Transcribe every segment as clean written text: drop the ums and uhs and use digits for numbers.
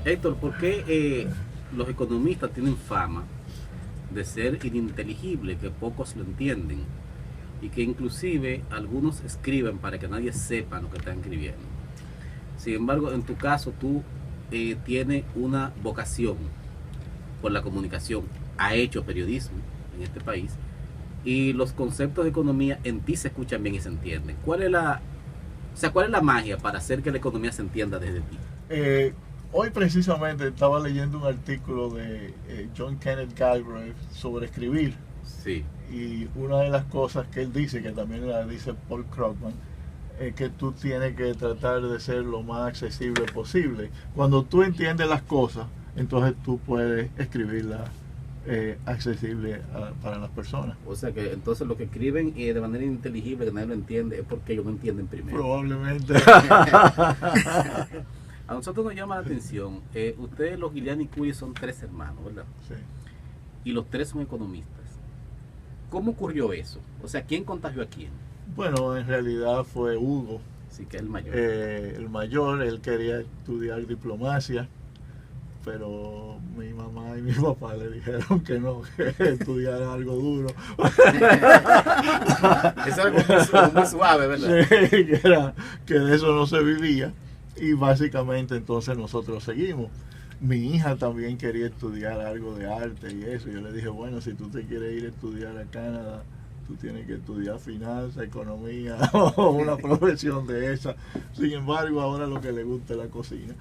Héctor, ¿por qué los economistas tienen fama de ser ininteligibles, que pocos lo entienden y que inclusive algunos escriben para que nadie sepa lo que están escribiendo? Sin embargo, en tu caso, tú tienes una vocación por la comunicación, ha hecho periodismo en este país y los conceptos de economía en ti se escuchan bien y se entienden. ¿Cuál es la magia para hacer que la economía se entienda desde ti? Hoy precisamente estaba leyendo un artículo de John Kenneth Galbraith sobre escribir. Sí. Y una de las cosas que él dice, que también la dice Paul Krugman, es que tú tienes que tratar de ser lo más accesible posible. Cuando tú entiendes las cosas, entonces tú puedes escribirlas accesible para las personas. O sea que entonces lo que escriben de manera inteligible, que nadie lo entiende, es porque ellos no entienden primero. Probablemente. A nosotros nos llama la atención, ustedes los Giuliani Cuy son 3 hermanos, ¿verdad? Sí. Y los 3 son economistas. ¿Cómo ocurrió eso? O sea, ¿quién contagió a quién? Bueno, en realidad fue Hugo. Sí, que es el mayor. El mayor, él quería estudiar diplomacia, pero mi mamá y mi papá le dijeron que no, que estudiara algo duro. Es algo muy suave, ¿verdad? Sí, que de eso no se vivía. Y básicamente entonces nosotros seguimos. Mi hija también quería estudiar algo de arte y eso. Yo le dije, bueno, si tú te quieres ir a estudiar a Canadá, tú tienes que estudiar finanzas, economía o una profesión de esa. Sin embargo, ahora lo que le gusta es la cocina.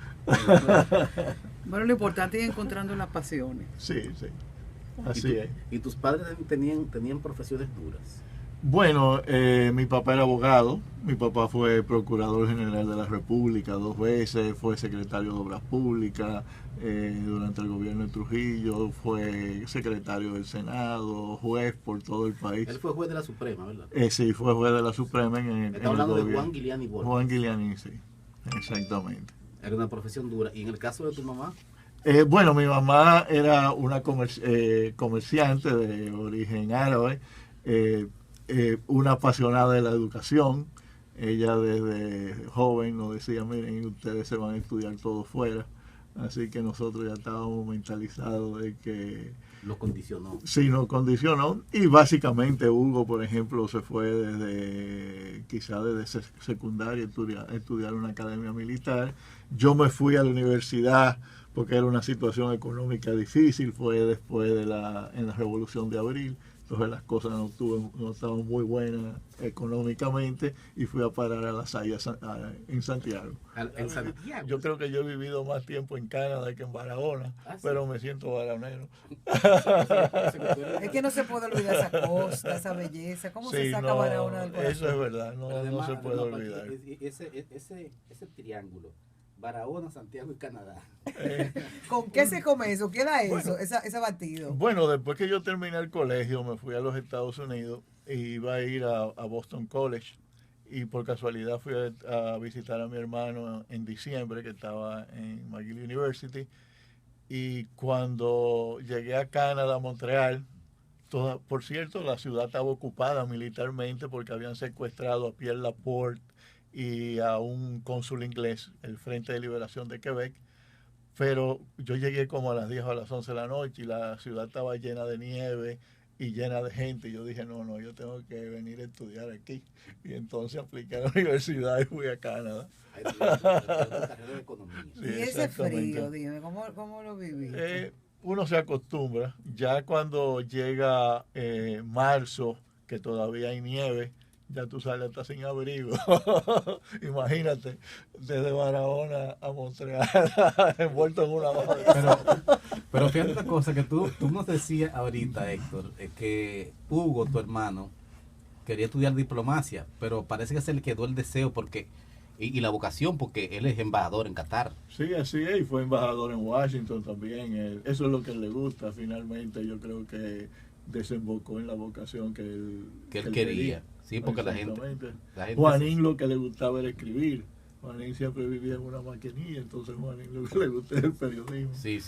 Bueno, lo importante es encontrando las pasiones. Sí, sí. Así es. ¿Y tus padres tenían profesiones duras? Bueno, mi papá era abogado, mi papá fue procurador general de la República 2 veces, fue secretario de Obras Públicas durante el gobierno de Trujillo, fue secretario del Senado, juez por todo el país. Él fue juez de la Suprema, ¿verdad? Sí, fue juez de la Suprema Está hablando de Juan Giuliani Borges. Juan Giuliani, sí, exactamente. Era una profesión dura. ¿Y en el caso de tu mamá? Bueno, mi mamá era una comerciante de origen árabe, una apasionada de la educación. Ella desde joven nos decía, miren, ustedes se van a estudiar todo fuera. Así que nosotros ya estábamos mentalizados de que... Lo condicionó. Sí, nos condicionó. Y básicamente Hugo, por ejemplo, se fue quizá desde secundaria a estudiar una academia militar. Yo me fui a la universidad porque era una situación económica difícil, fue después en la Revolución de Abril. Entonces las cosas no estaban muy buenas económicamente y fui a parar a La Salle en Santiago. ¿En Santiago? Yo creo que yo he vivido más tiempo en Canadá que en Barahona, ¿sí? Pero me siento baranero. Es que no se puede olvidar esa costa, esa belleza. ¿Cómo se saca Barahona del corazón? Eso es verdad, no se puede olvidar. Ese triángulo, Barahona, Santiago y Canadá. ¿Con qué se come eso? ¿Qué da eso, ese batido? Bueno, después que yo terminé el colegio, me fui a los Estados Unidos y iba a ir a Boston College. Y por casualidad fui a visitar a mi hermano en diciembre, que estaba en McGill University. Y cuando llegué a Canadá, a Montreal, por cierto, la ciudad estaba ocupada militarmente porque habían secuestrado a Pierre Laporte y a un cónsul inglés, el Frente de Liberación de Quebec. Pero yo llegué como a las 10 o a las 11 de la noche y la ciudad estaba llena de nieve y llena de gente. Y yo dije, no, yo tengo que venir a estudiar aquí. Y entonces apliqué a la universidad y fui a Canadá. Sí, y ese frío, dime, ¿cómo lo viví? Uno se acostumbra. Ya cuando llega marzo, que todavía hay nieve, ya tú sales hasta sin abrigo. Imagínate, desde Barahona a Montreal, envuelto en una hoja. Pero fíjate una cosa, que tú nos decías ahorita, Héctor, que Hugo, tu hermano, quería estudiar diplomacia, pero parece que se le quedó el deseo porque y la vocación, porque él es embajador en Qatar. Sí, así es, y fue embajador en Washington también. Eso es lo que él le gusta, finalmente. Yo creo que desembocó en la vocación que él quería. Sí, porque la gente Juanín lo que le gustaba era escribir. Juanín siempre vivía en una maquinilla, entonces Juanín lo que le gusta es el periodismo. Sí.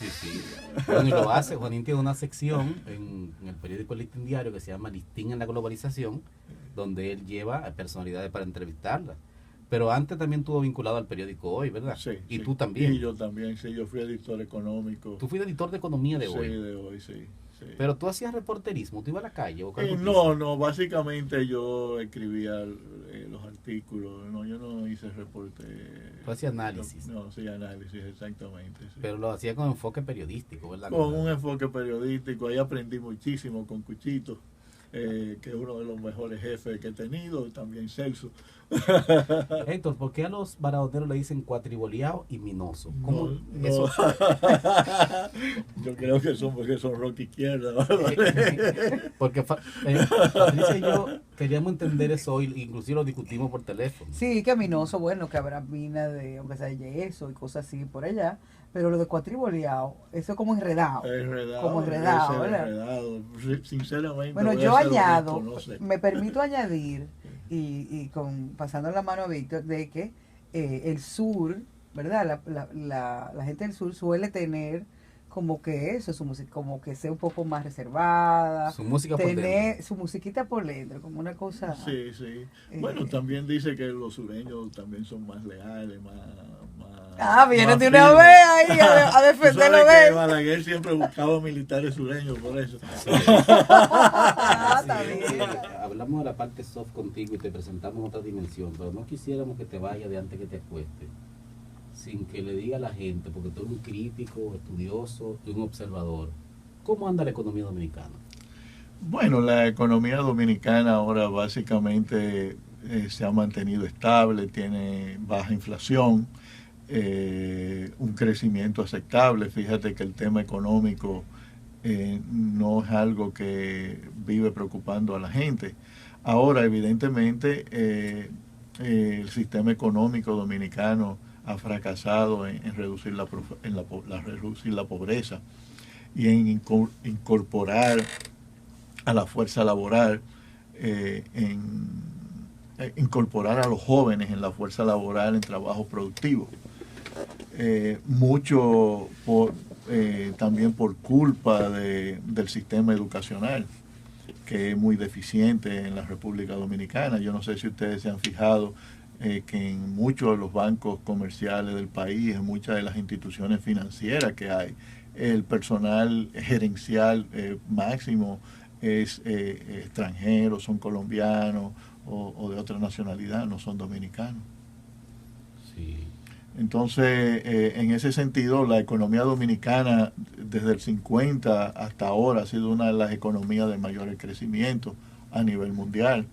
Bueno, y lo hace. Juanín tiene una sección en el periódico El Listín Diario que se llama Listín en la Globalización, donde él lleva a personalidades para entrevistarlas. Pero antes también estuvo vinculado al periódico Hoy, ¿verdad? Sí. Y sí. tú también. Y yo también, sí, yo fui editor económico. Tú fuiste editor de economía de Hoy. Sí, de Hoy, sí. Sí. Pero tú hacías reporterismo, tú ibas a la calle o no, básicamente yo escribía los artículos, no, yo no hice reporte. Tú hacías análisis. No, sí, análisis, exactamente. Sí. Pero lo hacía con enfoque periodístico, ¿verdad? Con un enfoque periodístico, ahí aprendí muchísimo con Cuchito, que es uno de los mejores jefes que he tenido, también Celso. Héctor, ¿por qué a los baraoteros le dicen cuatriboleado y minoso? ¿Cómo no. eso? Yo creo que son rock izquierda. Porque Patricia y yo queríamos entender eso hoy, inclusive lo discutimos por teléfono. Sí, que minoso, bueno, que habrá mina de, aunque sea yeso y cosas así por allá, pero lo de cuatriboleado, eso es como enredado. Como enredado, ¿verdad? Enredado. Sinceramente. Bueno, yo añado, me permito añadir, y pasando la mano a Víctor, de que el sur, ¿verdad? La gente del sur suele tener como que eso, su música, como que sea un poco más reservada. Su música por dentro. Su musiquita por dentro, como una cosa. Sí, sí. Bueno, también dice que los sureños también son más leales, más vienen de una vez ahí a defenderlo de él. Balaguer siempre buscaba militares sureños, por eso. Sí. Está bien. Hablamos de la parte soft contigo y te presentamos otra dimensión, pero no quisiéramos que te vayas de antes que te acuestes sin que le diga a la gente, porque tú eres un crítico, estudioso y un observador, ¿cómo anda la economía dominicana? Bueno, la economía dominicana ahora básicamente se ha mantenido estable, tiene baja inflación, un crecimiento aceptable. Fíjate que el tema económico no es algo que vive preocupando a la gente. Ahora, evidentemente, el sistema económico dominicano ha fracasado en reducir reducir la pobreza y en incorporar a la fuerza laboral, incorporar a los jóvenes en la fuerza laboral en trabajo productivo. Mucho también por culpa del sistema educacional, que es muy deficiente en la República Dominicana. Yo no sé si ustedes se han fijado que en muchos de los bancos comerciales del país, en muchas de las instituciones financieras que hay, el personal gerencial máximo es extranjero, son colombianos o de otra nacionalidad, no son dominicanos. Sí. Entonces, en ese sentido, la economía dominicana desde el 50 hasta ahora ha sido una de las economías de mayor crecimiento a nivel mundial,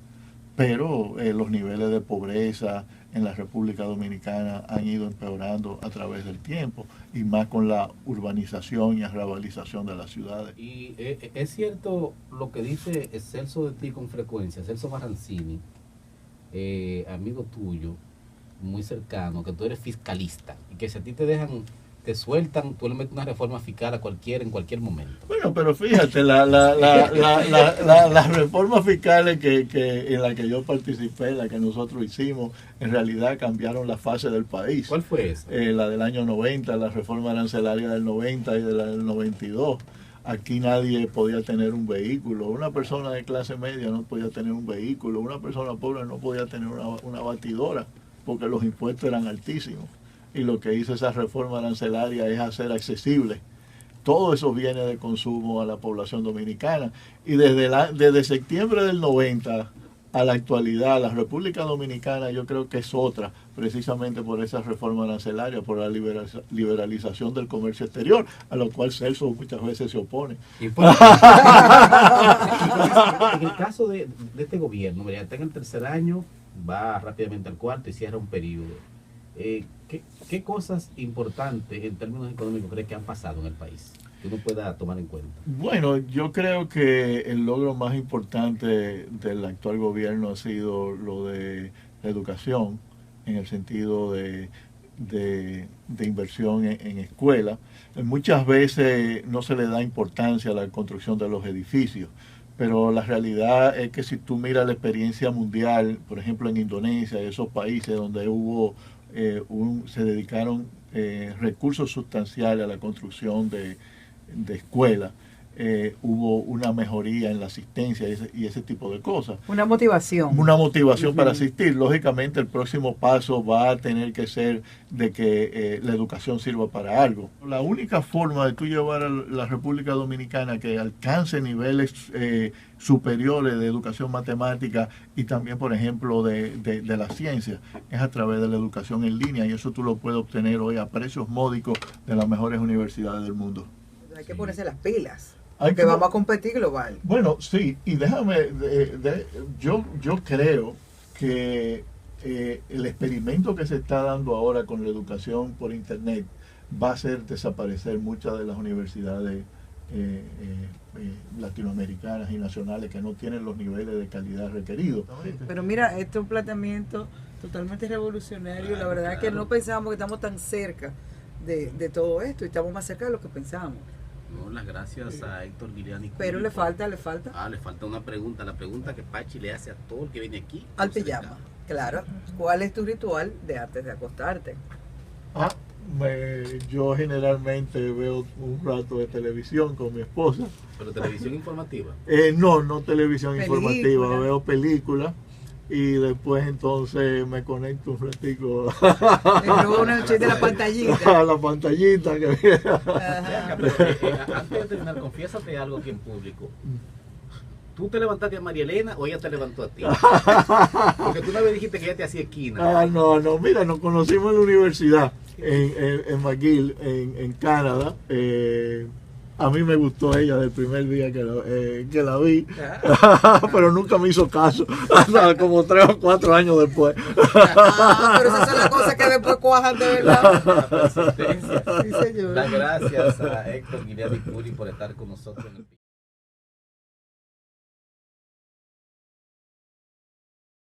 pero los niveles de pobreza en la República Dominicana han ido empeorando a través del tiempo, y más con la urbanización y arrabalización de las ciudades. Y es cierto lo que dice Celso de ti con frecuencia, Celso Marrancini, amigo tuyo, muy cercano, que tú eres fiscalista y que si a ti te sueltan, tú le metes una reforma fiscal a cualquiera en cualquier momento. Bueno, pero fíjate, las reformas fiscales en las que yo participé, las que nosotros hicimos, en realidad cambiaron la fase del país. ¿Cuál fue esa? La del año 90, la reforma arancelaria del 90 y de la del 92. Aquí nadie podía tener un vehículo. Una persona de clase media no podía tener un vehículo. Una persona pobre no podía tener una batidora, porque los impuestos eran altísimos. Y lo que hizo esa reforma arancelaria es hacer accesible todos esos bienes de consumo a la población dominicana. Y desde septiembre del 90 a la actualidad, la República Dominicana yo creo que es otra, precisamente por esa reforma arancelaria, por la liberalización del comercio exterior, a lo cual Celso muchas veces se opone. Y pues, en el caso de este gobierno, ya está en el tercer año, va rápidamente al cuarto y cierra un periodo. ¿Qué cosas importantes en términos económicos crees que han pasado en el país que uno pueda tomar en cuenta? Bueno, yo creo que el logro más importante del actual gobierno ha sido lo de la educación, en el sentido de inversión en escuelas. Muchas veces no se le da importancia a la construcción de los edificios, pero la realidad es que si tú miras la experiencia mundial, por ejemplo en Indonesia, esos países donde hubo se dedicaron recursos sustanciales a la construcción de escuelas, hubo una mejoría en la asistencia y ese tipo de cosas. Una motivación. Una motivación para asistir. Lógicamente el próximo paso va a tener que ser de que la educación sirva para algo. La única forma de tú llevar a la República Dominicana que alcance niveles superiores de educación matemática y también, por ejemplo, de la ciencia, es a través de la educación en línea, y eso tú lo puedes obtener hoy a precios módicos de las mejores universidades del mundo. Hay que ponerse las pilas. Porque vamos a competir global. Bueno, sí, y déjame, yo creo que el experimento que se está dando ahora con la educación por internet va a hacer desaparecer muchas de las universidades latinoamericanas y nacionales que no tienen los niveles de calidad requeridos. Pero mira, este es un planteamiento totalmente revolucionario. La verdad es que no pensábamos que estamos tan cerca de todo esto, y estamos más cerca de lo que pensábamos. No, las gracias a Héctor Guiliani. Pero le falta. Le falta una pregunta. La pregunta que Pachi le hace a todo el que viene aquí. Al pijama, claro. ¿Cuál es tu ritual de antes de acostarte? Yo generalmente veo un rato de televisión con mi esposa. ¿Pero televisión informativa? No televisión informativa, veo películas. Y después entonces me conecto un ratico de la pantallita. A la pantallita que antes de terminar, confiésate algo aquí en público. ¿Tú te levantaste a María Elena o ella te levantó a ti? Porque tú una vez dijiste que ella te hacía esquina. No, mira, nos conocimos en la universidad, en McGill, en Canadá. A mí me gustó ella del primer día que la vi, pero nunca me hizo caso, hasta como 3 o 4 años después. Pero esas son las cosas que después cuajan de verdad. La persistencia. Sí, señor. Las gracias a Héctor Guiliani Curi por estar con nosotros en el